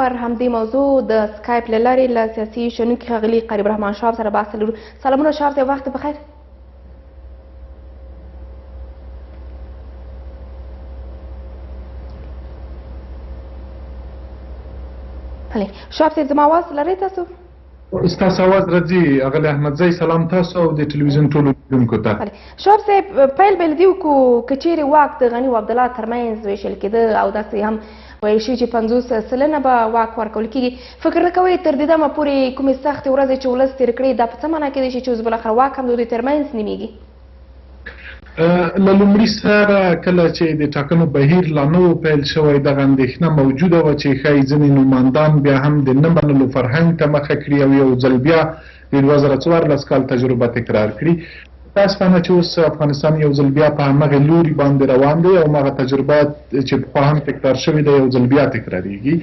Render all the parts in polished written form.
پر همدې موضوع د سکایپ له لارې له سیاسي شنونکي ښاغلي قریب رحمان شهاب سره بحث لرو. سلامونه شهاب صاحب، وخت بخیر. بله شهاب صاحب زما اواز لرئ تاسو؟ ستاسو اواز راځي اغلی احمدزی. سلام تاسو او د ټلویزیون ټولو لیدونکو ته. بله شهاب صاحب، پیل به له دې وکړو که چیرې واک د غني او عبدالله ترمنځ ویشل کېده او داسې هم ویل شوي چې 50 سلنه به واک ورکول کېږي، فکر نه کوئ تر دې دمه پورې کومې سختې ورځې چې ولس تېر کړي دا په څه معنا کېدای شي چې اوس بالاخره واک هم د دوی ترمنځ نیمېږي؟ له لومړي سره کله چې د ټاکنو بهیر لا نه و پیل شوی دغه اندېښنه موجوده وه چې ښایي ځینې نوماندان بیا هم د نه منلو فرهنګ ته مخه کړي او یو ځل بیا د 2014 کال تجربه تکرار کړي. متاسفانه چې اوس افغانستان یو ځل بیا په همغې لوري باندې روان دی او همغه تجربه چې پخوا هم تکرار شوې ده یو ځل بیا تکراریږي.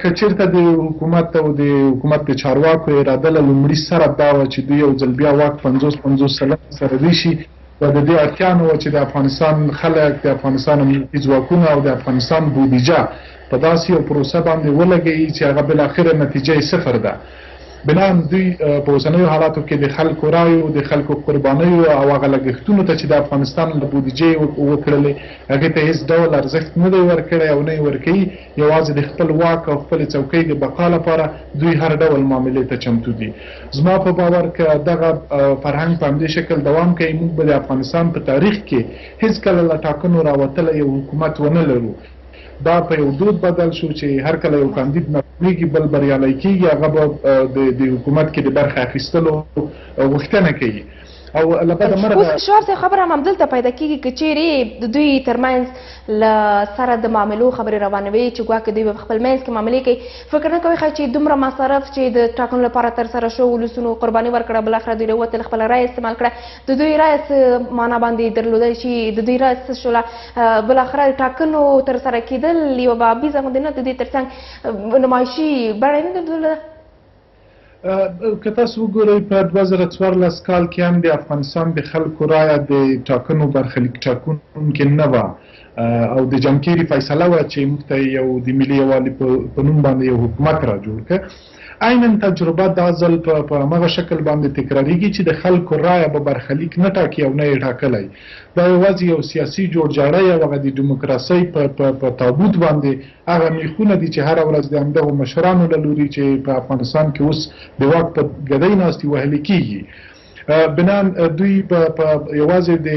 که چېرته د حکومت او د حکومت د چارواکو اراده له لومړي سره دا وه چې دوی یو ځل بیا واک 50 سلنه سره ویشي، و د دې اړتیا نه وه چې د افغانستان خلک، د افغانستان امنیتي ځواکونه او د افغانستان بودیجه په داسې یو پروسه باندې ولګوي چې هغه بالاخره نتیجه یې صفر ده. بنان دوی په اوسنیو حالاتو کې د خلکو رایو، د خلکو قربانیو او هغه لګښتونو ته چې د افغانستان له بودیجې وکړلې هغې ته هېڅ ډول ارزښت نه دی ورکړی او نه یې ورکوي. یوازې د خپل واک او خپلې څوکۍ د بقا لپاره دوی هر ډول معاملې ته چمتو دي. زما په باور که دغه فرهنګ په همدې شکل دوام کوي، موږ به د افغانستان په تاریخ کې هېڅکله له ټاکنو راوتلی یو حکومت ونه لرو. دا په یو دود بدل شو چې هر کله یو کاندید ناکامیږي بل بریالی کېږي، هغه به د حکومت کې د برخې اخیستلو غوښتنه کوي. او له بده مرغه اوس شهاب صاحب خبره هم همدلته پیدا کېږي که چیرې د دوی ترمنځ له سره د معاملو خبرې روانوي چې ګواکې دوی به په خپل منځ کې معاملې کوي، فکر نه کوئ چې دومره مصارف چې د ټاکنو لپاره ترسره شو ولسونو قرباني ورکړه، بالاخره دوی راوتل خپله رایه استعمال کړه، د دوی رایه څه معنا باندې درلودی شي، د دوی رایه څه شوله، بالاخره ټاکنو ترسره کېدل یوه بابیزه غوندې نه د دوی تر څنګ نمایشي بڼه یې نه درلوده؟ که تاسو وګورئ په 2014 کال کې هم د افغانستان د خلکو رایه د ټاکنو برخلیک ټاکونکې نه وه او د جمکیري فیصله وه چې موږ ته یو د ملي یووالي په نوم باندې یو حکومت را جوړ کړه. عینا تجربه دا ځل په همغه شکل باندې تکراریږي چې د خلکو رایه به برخلیک نه ټاکي او نه یې ټاکلی. دا یوازې یو سیاسي جوړجاړی او هغه د ډیموکراسۍ په تابوت باندې هغه میخونه دي چې هره ورځ د همدغو مشرانو له لوري چې په افغانستان کې اوس د واک په ګدۍ ناستې وهلې کېږي. بنان دوی په یوازې د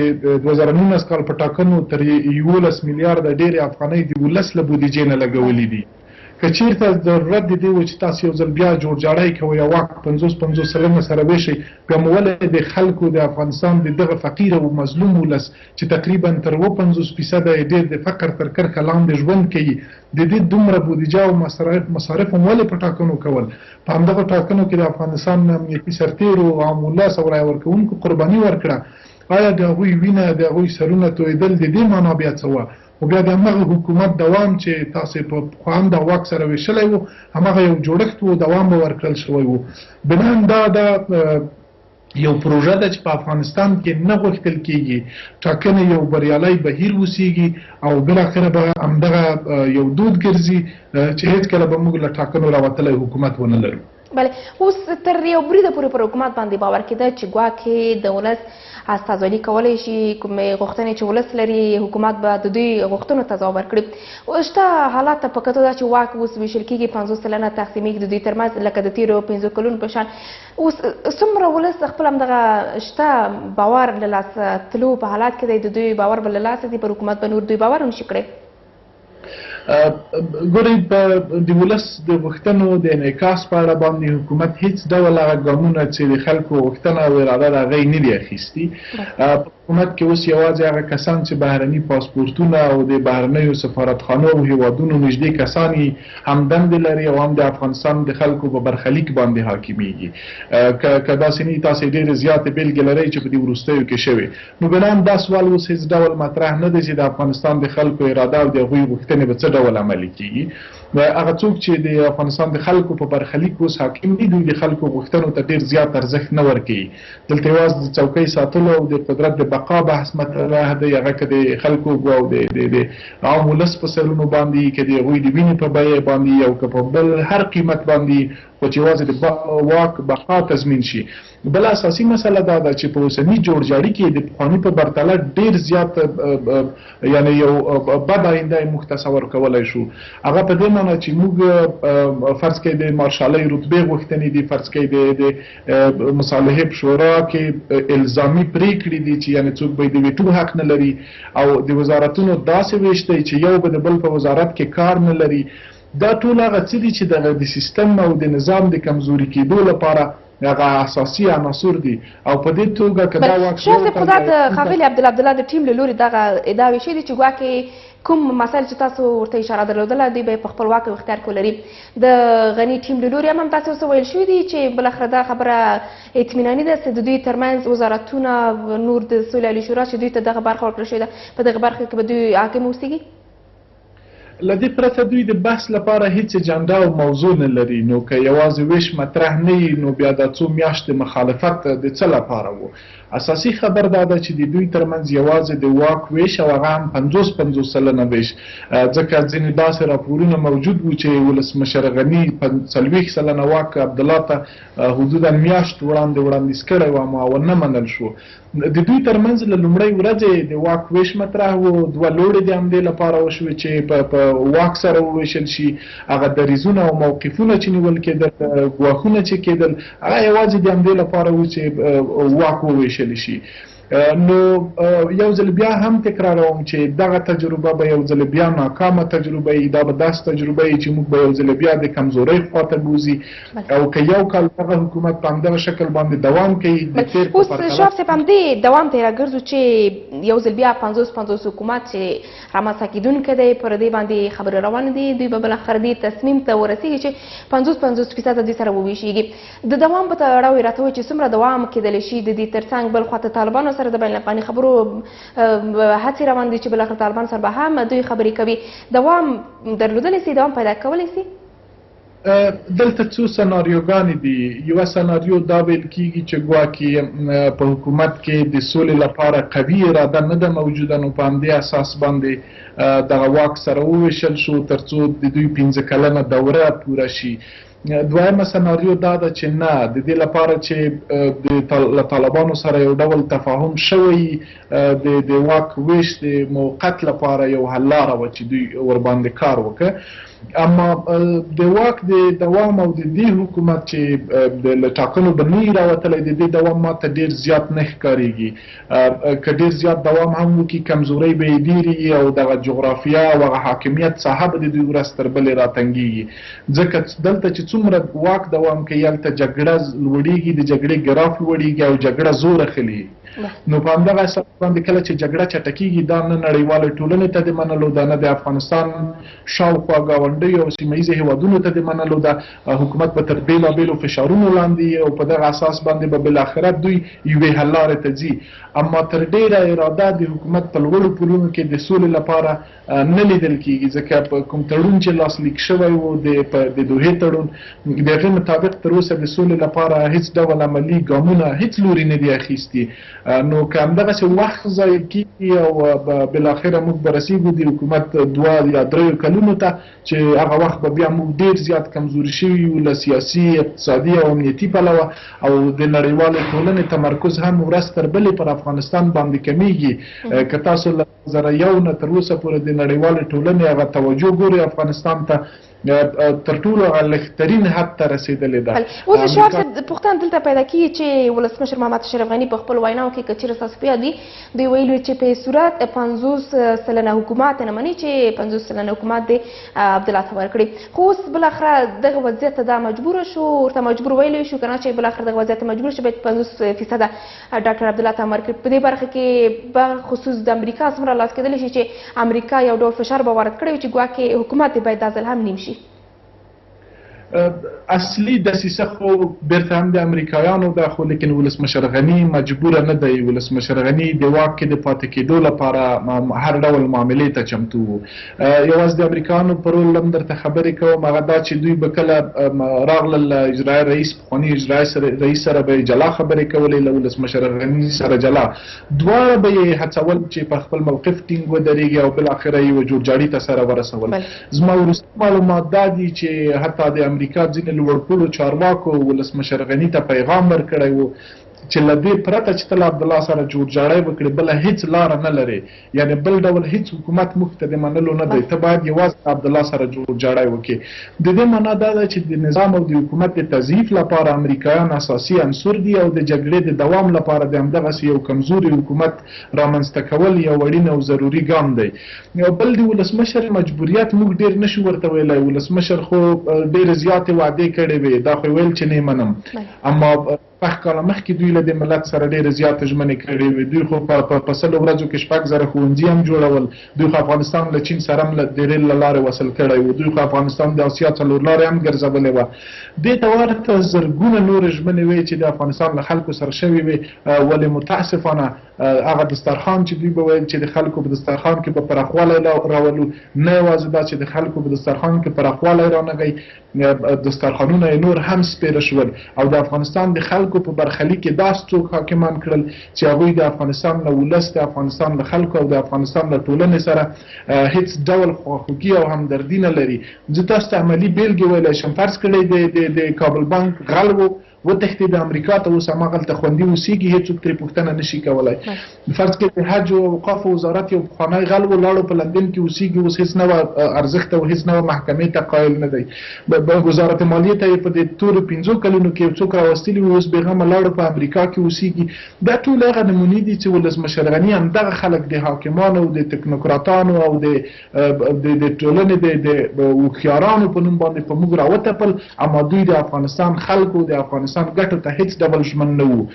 2019 کال په ټاکنو تر 11 میلیارده ډېرې افغانۍ د ولس له بودیجې نه لګولې دي. که چېرته ضرورت د دې و چې تاسو یو ځل بیا جوړجاړی کوئ او واک 50 سلنه سره ویشئ، بیا مو ولې د خلکو د افغانستان د دغه فقیر او مظلوم ولس چې تقریبا تر 50% یې ډېر د فقر تر کرښه لاندې ژوند کوي، د دې دومره بودیجه او مصارف هم ولې په ټاکنو کول؟ په همدغه ټاکنو کې د افغانستان امنیتي سرتېرو عام ولس او رایه ورکوونکو قرباني ورکړه. آیا د هغوی وینه، د هغوی سرونه تویدل د دې معنا بیا څه وه؟ او بیا د همغه حکومت دوام چې تاسې په پخوا هم د واک سره ویشلی و، همغه یو جوړښت و، دوام به ورکړل شوی و. بنان دا یو پروژه ده چې په افغانستان کې نه غوښتل کېږي ټاکنې یو بریالی بهیر وسیږي او بالاخره به همدغه یو دود ګرځي چې هېڅکله به موږ له ټاکنو راوتلی حکومت ونه لرو. بله اوس تر یو بریده پورې پر حکومت باندې باور کېده چې ګواکې د ولس استازولي کولی شي، کومې غوښتنې چې ولس لري حکومت به د دوی غوښتنو ته ځواب ورکړي. شته حالات ته په کتو ده چې واک اوس ویشل کېږي 50 سلنه تقسیمېږي د دوی ترمنځ لکه د تېرو 5 کلونو په شان. اوس څومره ولس خپل همدغه شته باور له لاسه تلو په حالات کې دی، د دوی باور به له لاسه ځي، پر حکومت به نور دوی باور هم شي کړی؟ ګورئ د ولس د غوښتنو د انعکاس په اړه باندې حکومت هیڅ ډول هغه ګامونه چې د خلکو غوښتنه او اراده د هغه یې نه دي اخیستي. په حکومت کې اوس یوازې هغه کسان چې بهرني پاسپورټونه او د بهرنیو سفارتخانو او هیوادونو نږدې کسان یې هم دندې لري او هم د افغانستان د خلکو په برخلیک باندې حاکمیږي. که داسې نه وي تاسې ډېرې زیاتې بېلګې لرئ چې په دې وروستیو کې شوې، نو بنان دا سوال اوس هېڅ ډول مطرح نه دی چې د افغانستان د خلکو اراده او د هغوی غوښتنې به څه ډول عملي کېږي. هغه څوک چې د افغانستان د خلکو په برخلیک اوس حاکم دي دوی د خلکو غوښتنو ته ډیر زیات ارزښت نه ورکوي. دلته یوازې د چوکۍ ساتلو او د قدرت د بقا بحث مطرح دی، هغه که د خلکو او د عام ولس په سرونو باندې، که د هغوی د وینې په بیه باندې، او که په بل هر قیمت باندې، خو چې یوازې د واک بقا تضمین شي. بل اساسي مسله دا ده چې په اوسني جوړجاړي کې د پخواني په پرتله ډیر زیات یعنی یو بد آینده یې موږ تصور کولی شو. هغه په دې معنی چې موږ فرض کړئ د مارشالۍ رتبې غوښتنې دي، فرض کړئ د مصالحې په شورا کې الزامي پرېکړې دي چې یعنې څوک به د ویټو حق نه لري، او د وزارتونو داسې ویش دی چې یو به د بل په وزارت کې کار نه لري. دا ټول هغه څه دي چې د سیستم او د نظام د کمزوري کېدو لپاره هغه اساسي عناصر دي، او په دې توګه که دا واک شیخ صاحب، خو دا د ښاغلي عبدالله د ټیم له لوري دغه ادعاوې شوي دي چې ګواکې کوم مسایل چې تاسو ورته اشاره درلودله دوی به یې په خپل واک او اختیار کې ولري. د غني ټیم له لوري هم همداسې څه ویل شوي دي چې بالاخره دا خبره اطمیناني ده چې د دوی ترمنځ وزارتونه نور د سولې عالي شورا چې دوی ته دغه برخه ورکړل شوې ده، په دغه برخه کې به دوی حاکم اوسیږي. له دې پرته دوی د بحث لپاره هیڅ اجنډا او موضوع نه لري. نو که یوازې ویش مطرح نه وي نو بیا دا څو میاشتې مخالفت د څه لپاره و؟ اساسي خبر دا ده چې د دوی ترمنځ یوازې د واک ویش او هغه هم 50-50 سلنه ویش، ځکه ځینې داسې راپورونه موجود وو چې ولسمشر غني 40 سلنه واک عبدالله ته حدودا میاشت وړاندې وړاندیز کړی و، اما ونه منل شو. د دوی ترمنځ له لومړۍ ورځې د واک ویش مطرح و. دوه لوړې د همدې لپاره وشوې چې په واک سره وویشل شي. هغه دریځونه او موقفونه چې نیول کېدل، ګواښونه چې کېدل، هغه یوازې د همدې لپاره و چې واک وویشل شي. نو یو ځل بیا هم تکراروم چې دغه تجربه به یو ځل بیا ناکامه تجربه وي. دا به داسې تجربه وي چې موږ به یو ځل بیا د کمزورۍ خواته بوځي، او که یو کال دغه حکومت په همدغه شکل باندې دوام کوي د تېر په پرتله. اوس شاه صاحب همدې دوام ته یې راګرځو چې یو ځل بیا 50-50 حکومت چې رامنځته کېدونکی دی، پر دې باندې خبرې روانې دي. دوی به بالاخره دې تصمیم ته ورسېږي چې 50-50% دوی سره وویشېږي. د دوام په تړاو یې راته ووایي چې څومره دوام کېدلی شي. د دې ترڅنګ بل خواته طالبانو سره د بین الافغاني خبرو هڅې روان دي چې بالاخره طالبان سره به هم دوی خبرې کوي. دوام درلودلی سي، دوام پیدا کولی سي. دلته څو سناریوګانې دي. یوه سناریو دا ویل کېږي چې ګواکې په حکومت کې د سولې لپاره قوي اراده نه ده موجوده، نو په همدې اساس باندې دغه واک سره وویشل شو تر څو د دوی 15 کلنه دوره پوره شي. دویمه سناریو دا ده چې نه، د دې لپاره چې له طالبانو سره یو ډول تفاهم شوی د واک ویش د موقت لپاره یو حل لاره وه چې دوی ورباندې کار وکړه. اما د واک د دوام او د دې حکومت چې له ټاکنو به نه وي راوتلی، د دې دوام ماته ډېر زیات نه ښکارېږي. که ډېر زیات دوام هم وکړي کمزورۍ به یې ډېرې او دغه جغرافیه او هغه حاکمیت ساحه به د دوی ورځ تر بلې راتنګېږي. ځکه دلته چې څومره واک دوام کوي هلته جګړه لوړېږي، د جګړې ګراف لوړېږي او جګړه زور اخلي. نو په همدغه اساس باندې کله چې جګړه چټکېږي دا نه نړیوالې ټولنې ته د منلو ده، نه د افغانستان شاوخوا ګاونډیو او سیمه ییزو هېوادونو ته د منلو ده. حکومت به تر بېلابېلو فشارونو لاندې او په دغه اساس باندې به بالاخره دوی یوې حل لارې ته ځي. اما تر ډېره اراده د حکومت په لوړو پوړونو کې د سولې لپاره نه لیدل کېږي، ځکه په کوم تړون چې لاسلیک شوی و د دوحې تړون، د هغې مطابق تر اوسه د سولې لپاره هېڅ ډول عملي ګامونه هېڅ لوري نه دي اخیستي. نو که همدغسې وخت ضایع کېږي او بالاخره موږ به رسېږو د حکومت 2 یا 3 کلونو ته چې هغه وخت به بیا موږ ډېر زیات کمزوري شوي یو له سیاسي، اقتصادي او امنیتي پلوه، او د نړیوالې ټولنې تمرکز هم ورځ تر بلې پر افغانستان باندې کمیږي. که تاسو له 2001 نه تر اوسه پورې د نړیوالې ټولنې هغه توجه ګورئ افغانستان ته تر ټولو لږترین حد ته رسېدلې ده. اوس شاه صاحب پوښتنه دلته پیدا کېږي چې ولسمشر محمد اشرف غني په خپل ویناو کې که چېرې ستاسو په یاد وي دوی ویلي چې په صورت 50 سلنه حکومت نه مني چې 50 سلنه حکومت د عبدالله ته ورکړي. خو اوس بالاخره دغه وضعیت ته دا مجبوره شو، ورته مجبور ویلی شو که نه چې بالاخره دغه وضعیت ته مجبور شو باید 50% ډاکټر عبدالله ته ورکړي. په دې برخه کې بخصوص د امریکا څومره لاس کېدلی شي چې امریکا یو ډول فشار به وارد کړی وي چې ګواکې حکومت باید دا ځل هم نیم شي. اصلي دسیسه خو بیرته هم د امریکایانو ده، خو لیکن ولسمشر غني مجبوره نه دی. ولسمشر غني د واک کې د پاتې کېدو لپاره هر ډول معاملې ته چمتو وو. یوازې د امریکایانو په رول هم درته خبرې کوم، هغه دا چې دوی به کله راغلل اجرایي رئیس، پخواني اجرایي رئیس سره به جلا خبرې کولې، له ولسمشر غني سره جلا. دواړه به یې هڅول چې په خپل موقف ټینګ ودرېږي او بالاخره یې جوړجاړي ته سره ورسول. زما وروستي معلومات دا دي چې حتی د امریکا ځینې لوړپوړو چارواکو ولسمشر غني ته پیغام ورکړی و چې له دې پرته چې ته له عبدالله سره جوړجاړی وکړې بله هېڅ لاره نه لرې، یعنې بل ډول هېڅ حکومت موږ ته د منلو نه دی، ته باید یوازې له عبدالله سره جوړجاړی وکړې. د دې معنا دا ده چې د نظام او د حکومت د تضعیف لپاره امریکایان اساسي عنصر دي او د جګړې د دوام لپاره د همدغسې یو کمزوري حکومت رامنځته کول یو اړین او ضروري ګام دی. یو بل د ولسمشر مجبوریت موږ ډېر نشو ورته ویلی. ولسمشر خو ډېرې زیاتې وعدې کړې وې، دا خو ویل چې نه یې منم، اما پخ کاله مخکې دوی له د ملت سره ډېرې زیاتې ژمنې کړې وې. دوی خو په سلو ورځو کې 6,000 ښوونځي هم جوړول. دوی خو افغانستان له چین سره هم د ریل له لارې وصل کړی و. دوی خو افغانستان د اسیا څلورلارې هم ګرځولې وه. دې ته ورته زرګونه نورې ژمنې وې چې د افغانستان له خلکو سره شوې وې، ولې متاسفانه هغه دسترخوان چې دوی به ویل چې د خلکو په دسترخوان کې به پراخوالی راولو، نه یوازې دا چې د خلکو په دسترخوان کې پراخوالی رانغی، دسترخوانونه یې نور هم سپېره شول. او د افغانستان د خلکو په برخلیک کې داسې څوک حاکمان کړل چې هغوی د افغانستان له ولس، د افغانستان له خلکو او د افغانستان له ټولنې سره هیڅ ډول خواخوږي او همدردي نه لري. زه تاسو ته عملي بېلګې ویلی شم. فرض کړئ د کابل بانک غل و وتښتېد امریکا ته، اوس هماغلته خوندي اوسېږي، هېڅوک ترې پوښتنه نشي کولی. فرض کړئ د حج او اوقافو وزارت یو پخوانی غل و، لاړو په لندن کې اوسېږي، اوس هېڅ نوه ارزښت او هېڅ نوه محکمې ته قایل نه دی. وزارت مالیې ته یې په دې تورو 5 کلونو کې یو څوک راوستلي وو، اوس بېغمه لاړو په امریکا کې اوسېږي. دا ټول هغه نمونې دي چې ولسمشر غني همدغه خلک د حاکمانو او د تکنوکراتانو او د ټولنې د هوښیارانو په نوم باندې په موږ راوتپل، اما دوی د افغانستان خلکو د افغانستان ګټو ته هیڅ ډول ژمن نه وو.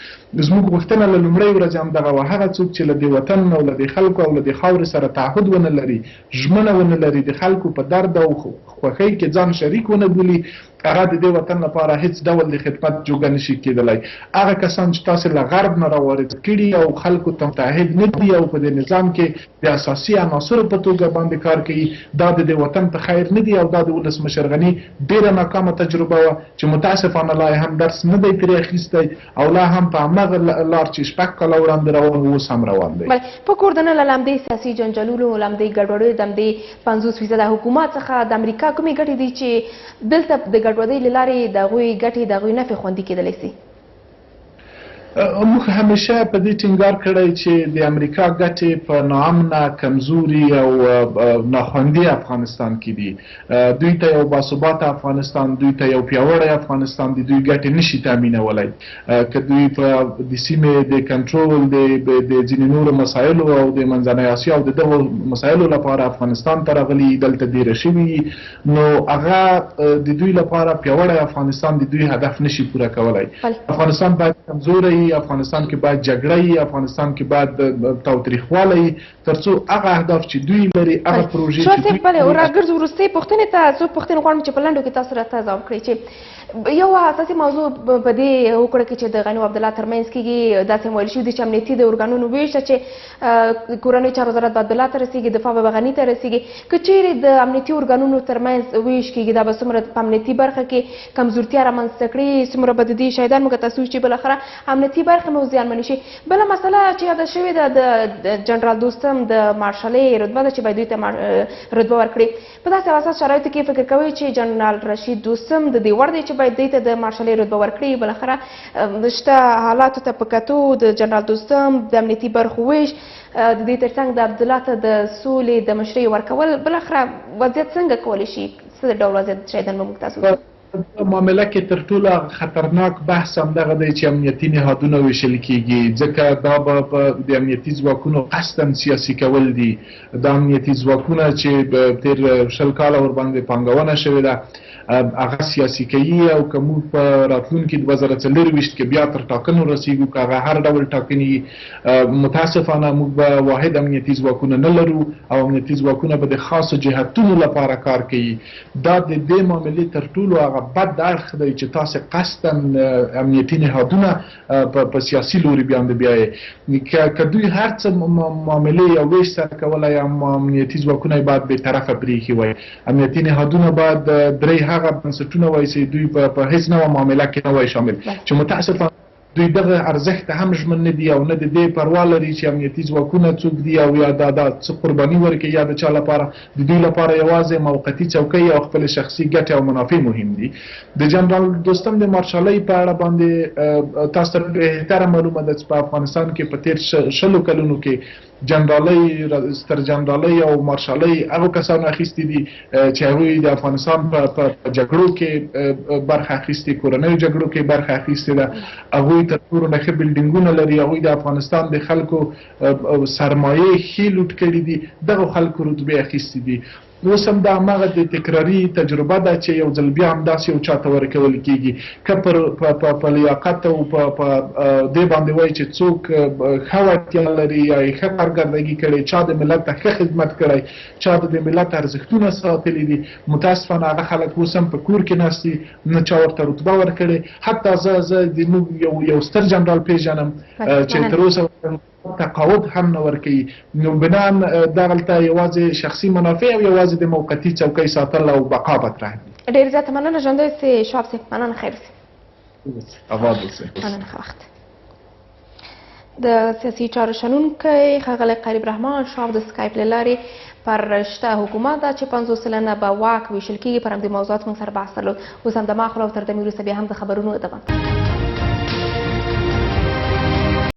زموږ غوښتنه له لومړۍ ورځې همدغه وه، هغه څوک چې له دې وطن او له دې خلکو او له دې خاورې سره تعهد ونه لري، ژمنه ونه لري، د خلکو په درد او خوښۍ کې ځان شریک ونه بولي، هغه د دې وطن لپاره هیڅ ډول د خدمت جوګه نشي کېدلی. هغه کسان چې تاسې له غرب نه راوارد کړي او خلکو ته متحد نه دي او په دې نظام کې د اساسي عناصرو په توګه باندې کار کوي، دا د دې وطن ته خیر نه دي. او دا د ولسمشر غني ډېره ناکامه تجربه وه چې متاسفانه لا هم درس نه دی ترې اخیستی او لا هم په همغه لار چې 6 کاله وړاندې روان و اوس هم روان دی. په کور دننه له همدې سیاسي جنجالونو، له همدې ګډوډیو، د همدې 50% حکومت څخه د امریکا کومې ګټې دي چې دلته د ګډوډۍ له لارې د هغوی ګټې، د هغوی نفع خوندي کېدلی سي؟ موږ همیشه په دې ټینګار کړی چې د امریکا ګټې په ناامنه، کمزوري او ناخوندي افغانستان کې دي. دوی ته یو باثباته افغانستان، دوی ته یو پیاوړی افغانستان د دوی ګټې نشي تامینولی. که دوی په د سیمې د کنټرول د ځینې نورو مسایلو او د منځنۍ اسیا او د دغو مسایلو لپاره افغانستان ته راغلي، دلته دېره شوي، نو هغه د دوی لپاره پیاوړی افغانستان د دوی هدف نشي پوره کولی. افغانستان باید کمزوری، افغانستان کې باید جګړه وي، افغانستان کې باید تاوتریخوالی، ترڅو هغه اهداف چې دوی لري، هغه پروژې چې دوی بله راګرځو وروستۍ پوښتنې ته څو پوښتنې غواړم چې په لنډو کې تاسو راته ځواب کړئ. چې یو اساسي موضوع په دې وکړه کې چې د غني او عبدالله ترمنځ کېږي، داسې ویل شوي دي چې امنیتي د ارګانونو ویش ته چې کورنیو چارو وزارت به عبدالله ته رسېږي، دفاع به غني ته رسېږي. که چیرې د امنیتي ارګانونو ترمنځ ویش کېږي، دا به څومره په امنیتي برخه کې کمزورتیا رامنځته کړي، څومره به د دې شاهدان موږ تاسو چې بالاخره امنیتي برخه مو زیانمنې شي. بله مسله چې یاده شوې ده د جنرال دوستم د مارشالۍ رتبه ده چې باید دوی ته رتبه ورکړي. په داسې اساس شرایطو کې فکر کوئ چې جنرال رشید دوستم د دې وړ دی چې باید دوی ته د مارشالۍ رتبه ورکړي؟ بالاخره شته حالاتو ته په کتو د جنرال دوستم د امنیتي برخو ویش، د دې ترڅنګ د عبدالله ته د سولې د مشرۍ ورکول، بالاخره وضعیت څنګه کولی شي؟ څه ډول وضعیت شاهدان به موږ تاسو معامله کې تر ټولو خطرناک بحث همدغه دی چې امنیتي نهادونه ویشل کېږي، ځکه دا به د امنیتي ځواکونو قصداً سیاسي کول دي. دا امنیتي ځواکونه چې تېر 20 کاله ورباندې پانګونه شوې ده، هغه سیاسي کوي او که موږ په راتلونکي 2024 کې بیا تر ټاکنو رسیږو که هغه هر ډول ټاکنې متاسفانه موږ به واحد امنیتي ځواکونه نه لرو او امنیتي ځواکونه به د خاصو جهتونو لپاره کار کوي. دا د دې معاملې تر ټولو هغه بد اړخ دی چې تاسو قصدا امنیتي نهادونه په سیاسي لوري باندې بیایي. که دوی هر څه معاملې یو ویش سره کولی یا امنیتي ځواکونه یې باید بېطرفه پرېښي وای. امنیتي نهادونه باید درې هغه بنسټونه وای چې دوی په هیڅ نوع معامله کې نه وای شامل چې متاسفانه دوی دغه ارزښت ته هم ژمن نه دي او نه د دې پروا لري چې امنیتي ځواکونه څوک دي او یا دا څه قرباني ورکړي یا د چا لپاره. د دوی لپاره یوازې موقتي څوکۍ او خپل شخصي ګټې او منافع مهم دي. د جنرال دوستم د مارشالۍ په اړه باندې تاسو ته بهتره معلومه ده چې په افغانستان کې په تیر 10 کلونو کې جنرالۍ ستر جنرالۍ او مارشالۍ هغه کسانو اخیستي دي چې هغوی د افغانستان په جګړو کې برخه اخیستې، کورنیو جګړو کې برخه اخیستې ده. هغوی تر ټولو نه ښه بلډینګونه لري. هغوی د افغانستان د خلکو سرمایې ښې لوټ کړي دي. دغه خلکو رتبې اخیستې دي. اوس هم دا هماغه د تکراري تجربه ده چې یو ځل بیا همداسې یو چا ته ورکول کېږي. که په لیاقت او په دې باندې وایي چې څوک ښه وړتیا لري یا یې ښه کارکردګي کړې، چا د ملت ته ښه خدمت کړی، چا د ملت ارزښتونه ساتلي دي، متاسفانه هغه خلک اوس هم په کور کې ناست دي، نه چا ورته رتبه ورکړې. حتی زه موږ یو ستر جنرال پیژنم چې تر اوسه تقاعد هم نه ورکوي. نو بنان دغلته یوازې شخصي منافع او یوازې د موقتي څوکۍ ساتل او بقا مطرح دي. ډېر زیاته مننه ژوندی اوسئ شهاب صاحب. مننه، خیر اوسئ. آباد اوسئ. مننه، ښه وخت. د سیاسي چارو شنونکی ښاغلی قریب رحمان شهاب د سکایپ له لارې پر شته حکومت ده چې 50 سلنه به واک ویشل کېږي پر همدې موضوعات موږ سره بحث درلود. اوس هم دمه اخلو او تر دمې وروسته بیا هم د خبرونو ادامه.